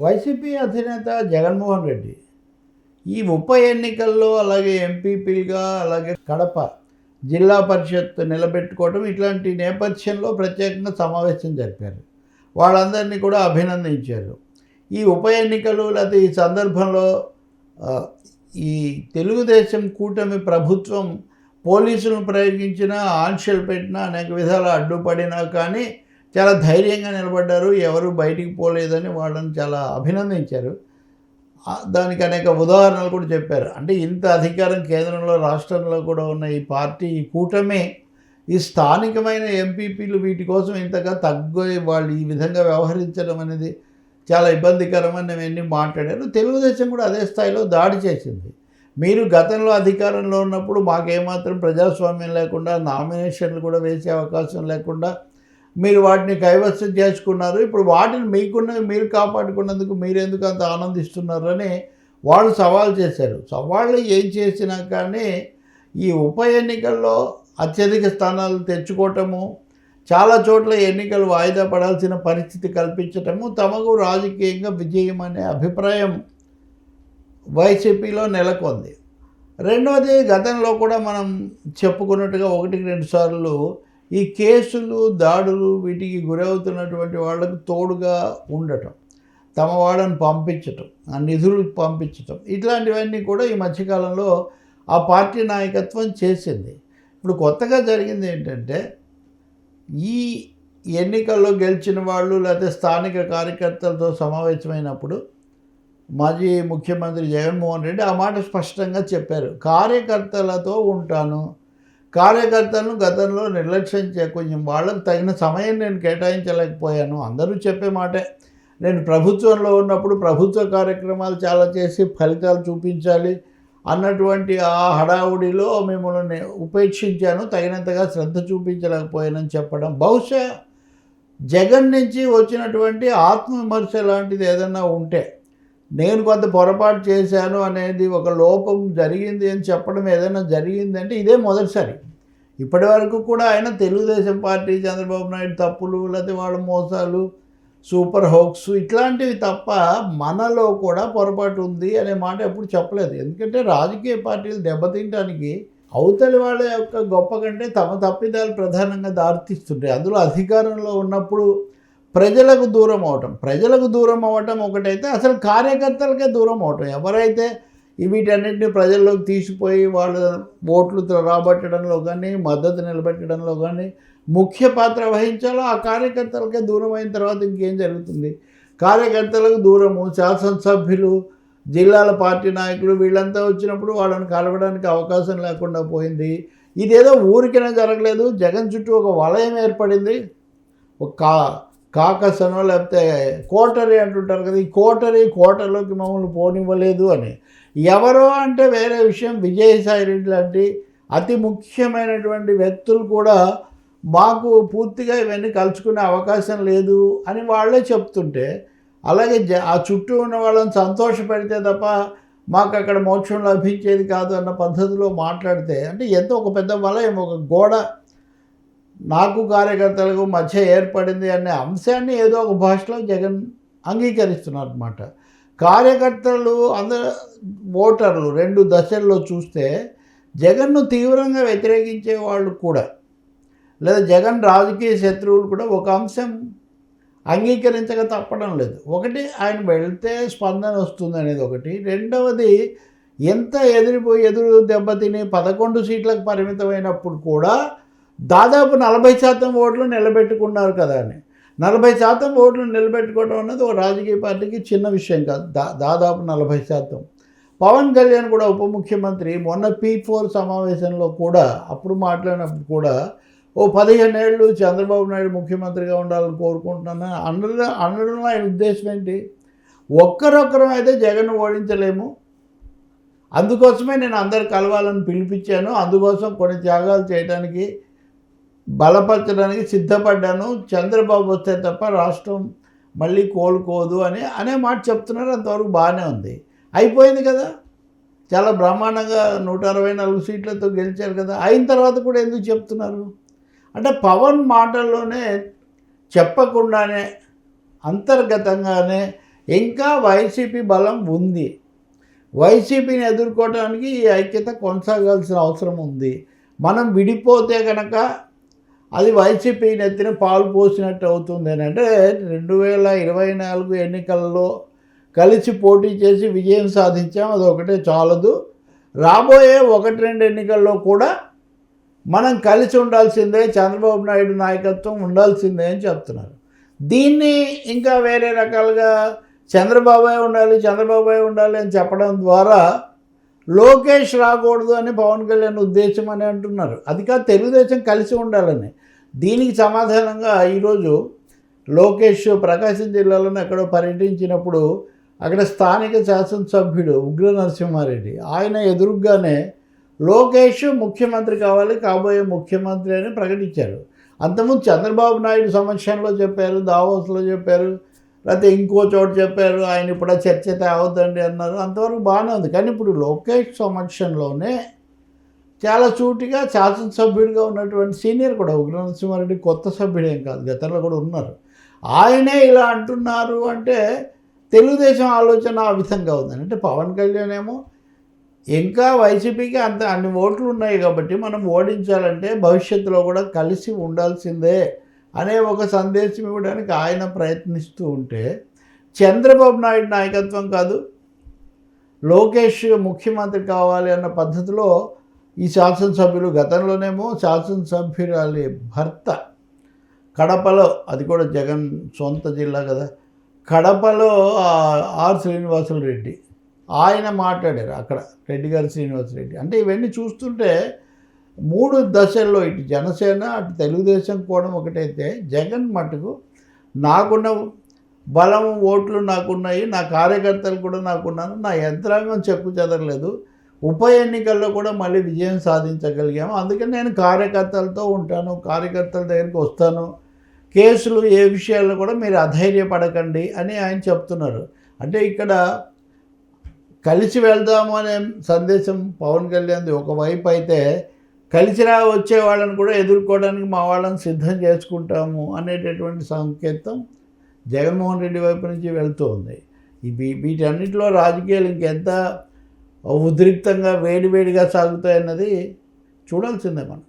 YCP అధినేత జగన్మోహన్ రెడ్డి ఈ ఉప ఎన్నికల్లో అలాగే ఎంపీపీగా అలాగే కడప జిల్లా పరిషత్ నిలబెట్టుకోవడం ఇట్లాంటి నేపథ్యంలో ప్రత్యేకంగా సమావేశం జరిపారు. వాళ్ళందరినీ కూడా అభినందించారు. ఈ ఉప ఎన్నికలు లేకపోతే ఈ సందర్భంలో ఈ తెలుగుదేశం కూటమి ప్రభుత్వం పోలీసులను ప్రయోగించినా ఆంక్షలు పెట్టినా అనేక విధాలు అడ్డుపడినా కానీ చాలా ధైర్యంగా నిలబడ్డారు. ఎవరు బయటికి పోలేదని వాళ్ళని చాలా అభినందించారు. దానికి అనేక ఉదాహరణలు కూడా చెప్పారు. అంటే ఇంత అధికారం కేంద్రంలో రాష్ట్రంలో కూడా ఉన్న ఈ పార్టీ ఈ కూటమి ఈ స్థానికమైన ఎంపీపీలు వీటి కోసం ఇంతగా వాళ్ళు ఈ విధంగా వ్యవహరించడం అనేది చాలా ఇబ్బందికరమని అవన్నీ మాట్లాడారు. తెలుగుదేశం కూడా అదే స్థాయిలో దాడి చేసింది. మీరు గతంలో అధికారంలో ఉన్నప్పుడు మాకేమాత్రం ప్రజాస్వామ్యం లేకుండా నామినేషన్లు కూడా వేసే అవకాశం లేకుండా మీరు వాటిని కైవసం చేసుకున్నారు. ఇప్పుడు వాటిని మీకున్నవి మీరు కాపాడుకున్నందుకు మీరెందుకు అంత ఆనందిస్తున్నారని వాళ్ళు సవాల్ చేశారు. సవాళ్ళు ఏం చేసినా కానీ ఈ ఉప ఎన్నికల్లో అత్యధిక స్థానాలు తెచ్చుకోవటము, చాలా చోట్ల ఎన్నికలు వాయిదా పడాల్సిన పరిస్థితి కల్పించటము తమకు రాజకీయంగా విజయం అనే అభిప్రాయం వైసీపీలో నెలకొంది. రెండవది, గతంలో కూడా మనం చెప్పుకున్నట్టుగా 1-2 సార్లు ఈ కేసులు దాడులు వీటికి గురవుతున్నటువంటి వాళ్ళకు తోడుగా ఉండటం, తమ వాళ్ళని పంపించటం, ఆ నిధులు పంపించటం, ఇట్లాంటివన్నీ కూడా ఈ మధ్యకాలంలో ఆ పార్టీ నాయకత్వం చేసింది. ఇప్పుడు కొత్తగా జరిగింది ఏంటంటే, ఈ ఎన్నికల్లో గెలిచిన వాళ్ళు లేకపోతే స్థానిక కార్యకర్తలతో సమావేశమైనప్పుడు మాజీ ముఖ్యమంత్రి జగన్మోహన్ రెడ్డి ఆ మాట స్పష్టంగా చెప్పారు. కార్యకర్తలతో ఉంటాను, కార్యకర్తలను గతంలో నిర్లక్ష్యం కొంచెం వాళ్ళకు తగిన సమయం నేను కేటాయించలేకపోయాను. అందరూ చెప్పే మాటే, నేను ప్రభుత్వంలో ఉన్నప్పుడు ప్రభుత్వ కార్యక్రమాలు చాలా చేసి ఫలితాలు చూపించాలి అన్నటువంటి ఆ హడావుడిలో మిమ్మల్ని ఉపేక్షించాను, తగినంతగా శ్రద్ధ చూపించలేకపోయానని చెప్పడం. బహుశా జగన్ నుంచి వచ్చినటువంటి ఆత్మవిమర్శ లాంటిది ఏదన్నా ఉంటే, నేను కొంత పొరపాటు చేశాను అనేది ఒక లోపం జరిగింది అని చెప్పడం ఏదైనా జరిగిందంటే ఇదే మొదటిసారి. ఇప్పటి వరకు కూడా ఆయన తెలుగుదేశం పార్టీ, చంద్రబాబు నాయుడు తప్పులు లేకపోతే వాళ్ళ మోసాలు, సూపర్ హోక్స్ ఇట్లాంటివి తప్ప మనలో కూడా పొరపాటు ఉంది అనే మాట ఎప్పుడు చెప్పలేదు. ఎందుకంటే రాజకీయ పార్టీలు దెబ్బతింటానికి అవతలి వాళ్ళ యొక్క గొప్ప కంటే తమ తప్పిదాలు ప్రధానంగా దారితీస్తుంటాయి. అందులో అధికారంలో ఉన్నప్పుడు ప్రజలకు దూరం అవ్వటం ఒకటైతే, అసలు కార్యకర్తలకే దూరం అవటం. ఎవరైతే వీటన్నింటినీ ప్రజల్లోకి తీసిపోయి వాళ్ళ ఓట్లు రాబట్టడంలో కానీ మద్దతు నిలబెట్టడంలో కానీ ముఖ్య పాత్ర వహించాలో ఆ కార్యకర్తలకే దూరం అయిన తర్వాత ఇంకేం జరుగుతుంది? కార్యకర్తలకు దూరము, శాసనసభ్యులు, జిల్లాల పార్టీ నాయకులు వీళ్ళంతా వచ్చినప్పుడు వాళ్ళని కలవడానికి అవకాశం లేకుండా పోయింది. ఇదేదో ఊరికైనా జరగలేదు. జగన్ చుట్టూ ఒక వలయం ఏర్పడింది. ఒక కాకసనో లేకపోతే కోటరీ అంటుంటారు కదా, ఈ కోటలోకి మమ్మల్ని పోనివ్వలేదు అని. ఎవరో అంటే వేరే విషయం, విజయసాయి రెడ్డి లాంటి అతి ముఖ్యమైనటువంటి వ్యక్తులు కూడా మాకు పూర్తిగా ఇవన్నీ కలుసుకునే అవకాశం లేదు అని వాళ్ళే చెప్తుంటే, అలాగే ఆ చుట్టూ ఉన్న వాళ్ళని సంతోషపెడితే తప్ప మాకు అక్కడ మోక్షం లభించేది కాదు అన్న పద్ధతిలో మాట్లాడితే, అంటే ఎంతో ఒక పెద్ద వలయం, ఒక గోడ నాకు కార్యకర్తలకు మధ్య ఏర్పడింది అనే అంశాన్ని ఏదో ఒక భాషలో జగన్ అంగీకరిస్తున్నారు అన్నమాట. కార్యకర్తలు ఓటర్లు 2 దశల్లో చూస్తే జగన్ను తీవ్రంగా వ్యతిరేకించే వాళ్ళు కూడా, లేదా జగన్ రాజకీయ శత్రువులు కూడా ఒక అంశం అంగీకరించక తప్పడం లేదు. ఒకటి, ఆయన వెళ్తే స్పందన వస్తుంది అనేది ఒకటి. రెండవది, ఎంత ఎదురు దెబ్బతిని 11 సీట్లకు పరిమితమైనప్పుడు కూడా దాదాపు 40% ఓట్లు నిలబెట్టుకున్నారు కదా అని. 40% ఓట్లు నిలబెట్టుకోవడం అన్నది ఒక రాజకీయ పార్టీకి చిన్న విషయం కాదు. దాదాపు 40%. పవన్ కళ్యాణ్ కూడా ఉప ముఖ్యమంత్రి మొన్న P4 సమావేశంలో కూడా అప్పుడు మాట్లాడినప్పుడు కూడా 15 ఏళ్ళు చంద్రబాబు నాయుడు ముఖ్యమంత్రిగా ఉండాలని కోరుకుంటున్నాను అనడంలో ఆయన ఉద్దేశం ఏంటి? ఒక్కరొక్కరం అయితే జగన్ ఓడించలేము, అందుకోసమే నేను అందరు కలవాలని పిలిపించాను, అందుకోసం కొన్ని త్యాగాలు చేయడానికి బలపరచడానికి సిద్ధపడ్డాను, చంద్రబాబు వస్తే తప్ప రాష్ట్రం మళ్ళీ కోలుకోదు అనే మాట చెప్తున్నారు. అంతవరకు బాగానే ఉంది, అయిపోయింది కదా, చాలా బ్రహ్మాండంగా 164 సీట్లతో గెలిచారు కదా. అయిన తర్వాత కూడా ఎందుకు చెప్తున్నారు? అంటే పవన్ మాటల్లోనే చెప్పకుండానే అంతర్గతంగానే ఇంకా వైసీపీ బలం ఉంది. వైసీపీని ఎదుర్కోవడానికి ఈ ఐక్యత కొనసాగాల్సిన అవసరం ఉంది. మనం విడిపోతే కనుక అది వైసీపీ నెత్తిన పాలు పోసినట్టు అవుతుంది అని. అంటే 2024 ఎన్నికల్లో కలిసి పోటీ చేసి విజయం సాధించాం, అదొకటే చాలదు. రాబోయే 1-2 ఎన్నికల్లో కూడా మనం కలిసి ఉండాల్సిందే, చంద్రబాబు నాయుడు నాయకత్వం ఉండాల్సిందే అని చెప్తున్నారు. దీన్ని ఇంకా వేరే రకాలుగా చంద్రబాబే ఉండాలి అని చెప్పడం ద్వారా లోకేష్ రాకూడదు అని పవన్ కళ్యాణ్ ఉద్దేశం అని అంటున్నారు. అది కాదు, తెలుగుదేశం కలిసి ఉండాలని. దీనికి సమాధానంగా ఈరోజు లోకేష్ ప్రకాశం జిల్లాలోనే ఎక్కడో పర్యటించినప్పుడు అక్కడ స్థానిక శాసనసభ్యుడు ఉగ్ర నరసింహారెడ్డి ఆయన ఎదురుగానే లోకేష్ ముఖ్యమంత్రి కావాలి, కాబోయే ముఖ్యమంత్రి అని ప్రకటించారు. అంతకుముందు చంద్రబాబు నాయుడు సమక్షంలో చెప్పారు, దావోస్లో చెప్పారు, లేకపోతే ఇంకో చోట చెప్పారు, ఆయన ఇప్పుడు చర్చ తేవద్దండి అన్నారు. అంతవరకు బాగానే ఉంది. కానీ ఇప్పుడు లోకేష్ సమక్షంలోనే చాలా సూటిగా శాసనసభ్యుడిగా ఉన్నటువంటి సీనియర్ కూడా ఉగ్ర నరసింహారెడ్డి కొత్త సభ్యుడేం కాదు, గతంలో కూడా ఉన్నారు. ఆయనే ఇలా అంటున్నారు అంటే తెలుగుదేశం ఆలోచన ఆ విధంగా ఉందని. అంటే పవన్ కళ్యాణ్ ఏమో ఇంకా వైసీపీకి అన్ని ఓట్లు ఉన్నాయి కాబట్టి మనం ఓడించాలంటే భవిష్యత్తులో కూడా కలిసి ఉండాల్సిందే అనే ఒక సందేశం ఇవ్వడానికి ఆయన ప్రయత్నిస్తూ ఉంటే, చంద్రబాబు నాయుడు నాయకత్వం కాదు, లోకేష్ ముఖ్యమంత్రి కావాలి అన్న పద్ధతిలో ఈ శాసనసభ్యులు, గతంలోనేమో శాసనసభ్యురాలి భర్త కడపలో, అది కూడా జగన్ సొంత జిల్లా కదా, కడపలో ఆర్ శ్రీనివాసులు రెడ్డి ఆయన మాట్లాడారు అక్కడ, రెడ్డి గారు శ్రీనివాసరెడ్డి. అంటే ఇవన్నీ చూస్తుంటే 3 దశల్లో ఇటు జనసేన అటు తెలుగుదేశం కూడా ఒకటైతే, జగన్ మటుకు నాకున్న బలం ఓట్లు నాకున్నాయి, నా కార్యకర్తలు కూడా నాకున్నాను, నా యంత్రాంగం చెక్కు చెదరలేదు, ఉప ఎన్నికల్లో కూడా మళ్ళీ విజయం సాధించగలిగాము, అందుకని నేను కార్యకర్తలతో ఉంటాను, కార్యకర్తల దగ్గరికి వస్తాను, కేసులు ఏ విషయాల్లో కూడా మీరు అధైర్యపడకండి అని ఆయన చెప్తున్నారు. అంటే ఇక్కడ కలిసి వెళ్దాము అనే సందేశం పవన్ కళ్యాణ్ది ఒకవైపు అయితే, కలిసి వచ్చే వాళ్ళని కూడా ఎదుర్కోవడానికి మా వాళ్ళని సిద్ధం చేసుకుంటాము అనేటటువంటి సంకేతం జగన్మోహన్ రెడ్డి వైపు నుంచి వెళ్తూ ఉంది. వీటన్నిటిలో రాజకీయాలు ఇంకెంత ఉద్రిక్తంగా వేడివేడిగా సాగుతాయన్నది చూడాల్సిందే మనం.